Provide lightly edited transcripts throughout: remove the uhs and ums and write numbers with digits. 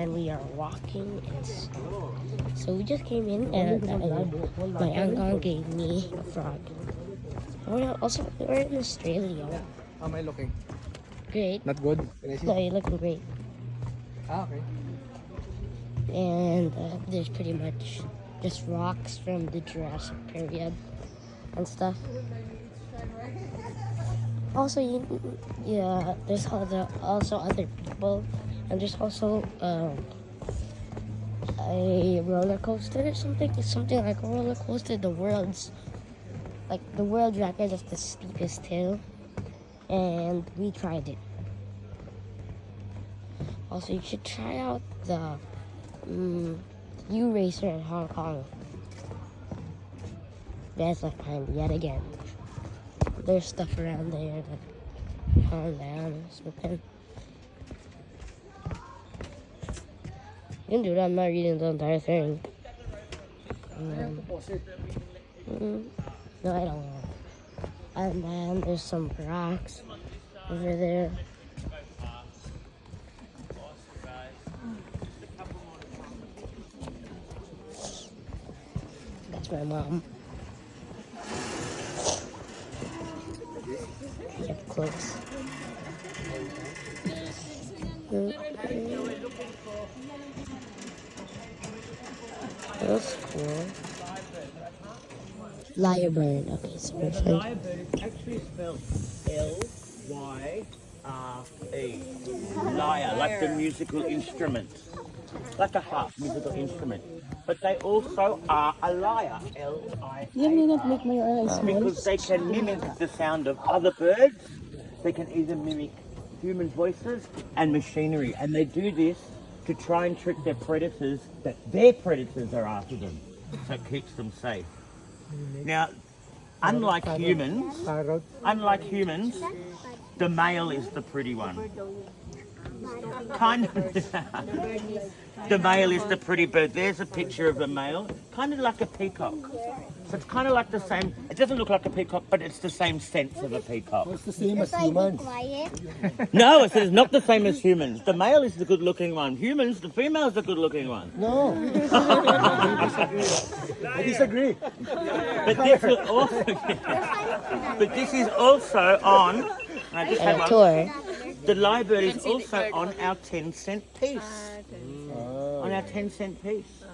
and we are walking and stuff. So we just came in and my uncle gave me a frog. We're in Australia. How am I looking? Great. Not good? Can I see? No, you're looking great. Okay. And there's pretty much just rocks from the Jurassic period and stuff. Also, there's also other people, and there's also a roller coaster or something. It's something like a roller coaster. The world record of the steepest hill, and we tried it. Also, you should try out the U-Racer in Hong Kong. That's left behind yet again. There's stuff around there that calm down or something. You can do that. I'm not reading the entire thing. No, I don't want. And then there's some rocks over there. That's my mom. Get close. That's cool. Lyrebird. Okay, so we're fine. Lyrebird is actually spelled L-Y-R-E. Lyre, like the musical instrument. Like a harp, musical instrument. But they also are a lyre, L-I-A-R. You may not make my eyes small. Because they can mimic the sound of other birds. They can even mimic human voices and machinery. And they do this to try and trick their predators that their predators are after them. So it keeps them safe. Now, unlike humans, the male is the pretty one. Kind of. The male is the pretty bird. There's a picture of the male, kind of like a peacock. So it's kind of like the same. It doesn't look like a peacock, but it's the same sense of a peacock. It's the same as humans. No, it's not the same as humans. The male is the good-looking one. Humans, the female is the good-looking one. No. I disagree. But this is also on. I just had one. Tour. The lyrebird is also on our 10-cent piece. On our 10-cent piece.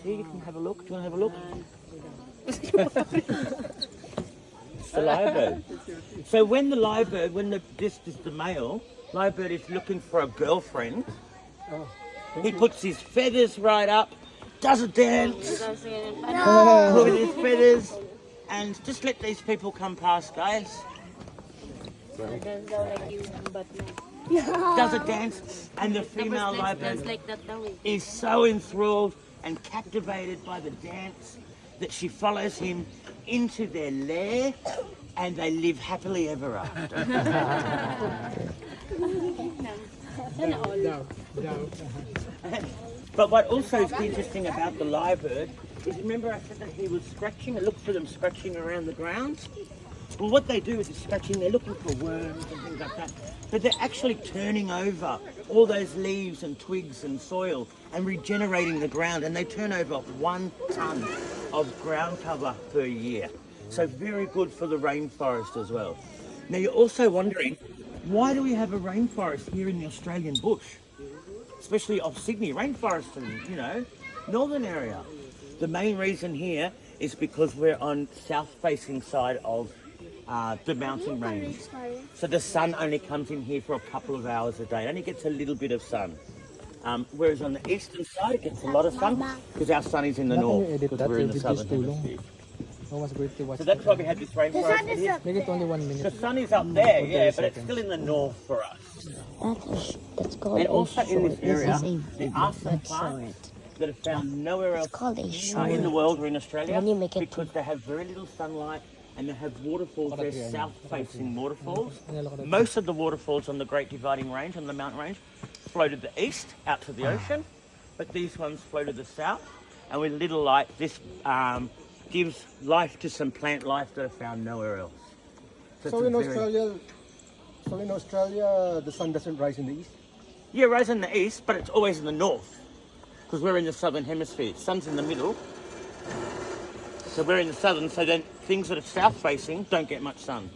See, you can have a look. Do you want to have a look? It's the lyrebird. So when the lyrebird, this is the male, lyrebird is looking for a girlfriend. He puts his feathers right up, does a dance with his feathers, and just let these people come past, guys. Does a dance, and the female lyrebird is so enthralled and captivated by the dance that she follows him into their lair, and they live happily ever after. But what also is interesting about the lyrebird is, remember I said that he was scratching? It looked for them scratching around the ground. Well, what they do with the scratching, they're looking for worms and things like that. But they're actually turning over all those leaves and twigs and soil and regenerating the ground. And they turn over 1 ton of ground cover per year. So very good for the rainforest as well. Now you're also wondering, why do we have a rainforest here in the Australian bush? Especially off Sydney, rainforest and, northern area. The main reason here is because we're on south-facing side of the mountain range. So the sun only comes in here for a couple of hours a day. It only gets a little bit of sun. Whereas on the eastern side, it gets a lot of sun because our sun is in the north, because we're in the southern hemisphere. So that's why we have this rainforest here. Make it only 1 minute. The sun is up there, yeah, but it's still in the north for us. That's called And a also in this short. area, This is there are some plants that are found nowhere else called a short. in the world or in Australia When you make it because they have very little sunlight and they have waterfalls. They're south-facing waterfalls. Most of the waterfalls on the Great Dividing Range, on the mountain range, flow to the east, out to the ocean, but these ones flow to the south. And with little light, this gives life to some plant life that are found nowhere else. So in Australia, the sun doesn't rise in the east? Yeah, Rose in the east, but it's always in the north. Because we're in the southern hemisphere. Sun's in the middle. So we're in the southern, so then things that are south facing don't get much sun.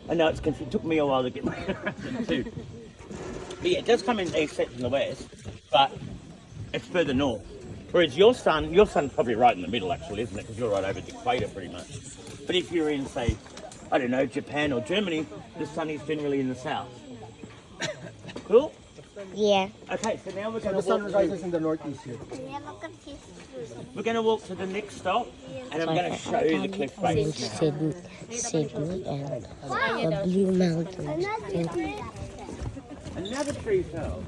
I know it took me a while to get my head around it too. But yeah, it does come in east, sets in the west, but it's further north. Whereas your sun's probably right in the middle actually, isn't it? Because you're right over the equator pretty much. But if you're in, say, I don't know, Japan or Germany, the sun is generally in the south. Cool? Yeah. Okay, so now we're So going the to sun walk rises in the northeast here. We're going to walk to the next stop, and I'm going to show you the cliff face. Sydney and the Blue Mountains. And Another tree fell.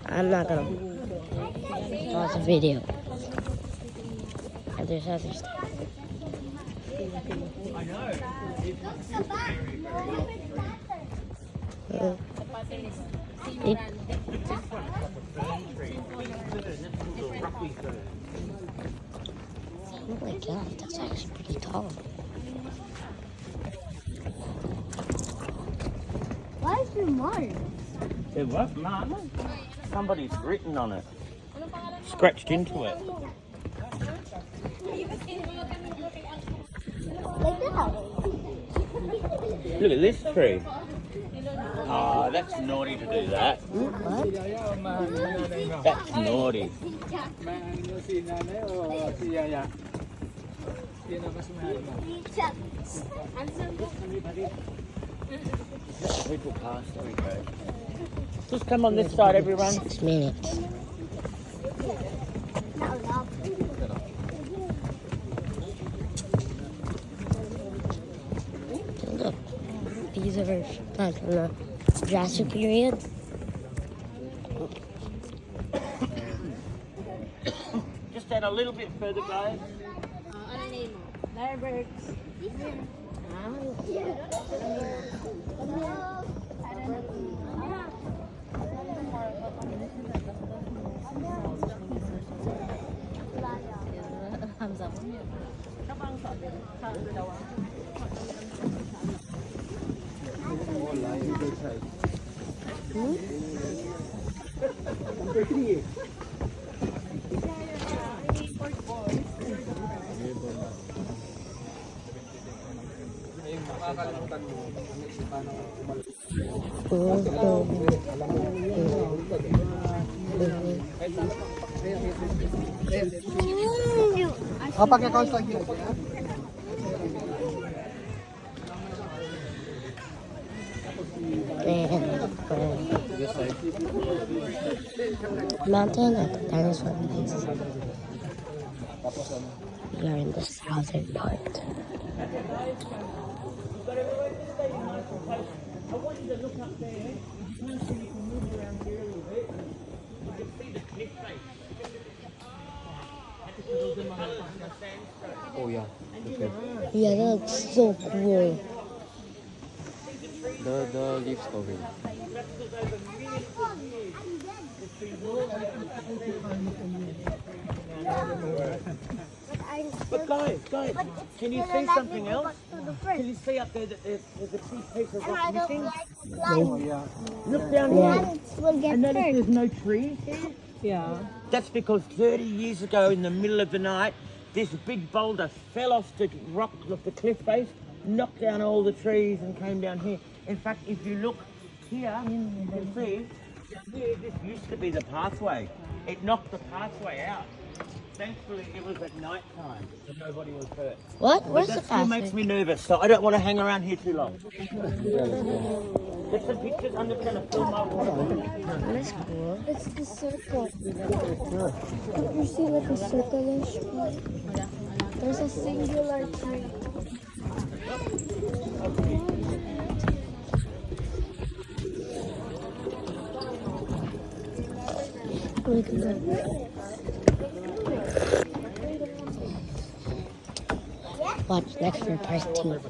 I'm not gonna pause the video. And there's other stuff. I know. Oh my god, that's actually pretty tall. Why is there mud? It was, Mama. Somebody's written on it. Scratched into it. Like that. Look at this tree. Oh, that's naughty to do that. What? That's naughty. People pass, there we go. Just come on this side, everyone. 6 minutes. Look, these are like from the Jurassic period. Just stand a little bit further, guys. Kapag accounts lagi. Mountain at the dinosaur place. We are in the southern part. I want you to look up there. You can see you can move around here a little bit. You can see the cliff face. Oh yeah. Okay. Yeah, that looks so cool. The leaves covered. But guys, can you see something else? Can you see up there that there's a big piece of rock missing? Oh yeah. Look down here. Will get And notice hurt. there's no trees here. Yeah. That's because 30 years ago in the middle of the night, this big boulder fell off the rock of the cliff face, knocked down all the trees and came down here. In fact, if you look here, you can see here, this used to be the pathway. It knocked the pathway out. Thankfully, it was at night time, so nobody was hurt. What? But Where's the that still makes pathway? me nervous, so I don't want to hang around here too long. Get some pictures. I'm just going to film my water. That's cool. It's the circle. Don't you see like a circle-ish one? There's a singular tree. Look at that. Watch next for part 2.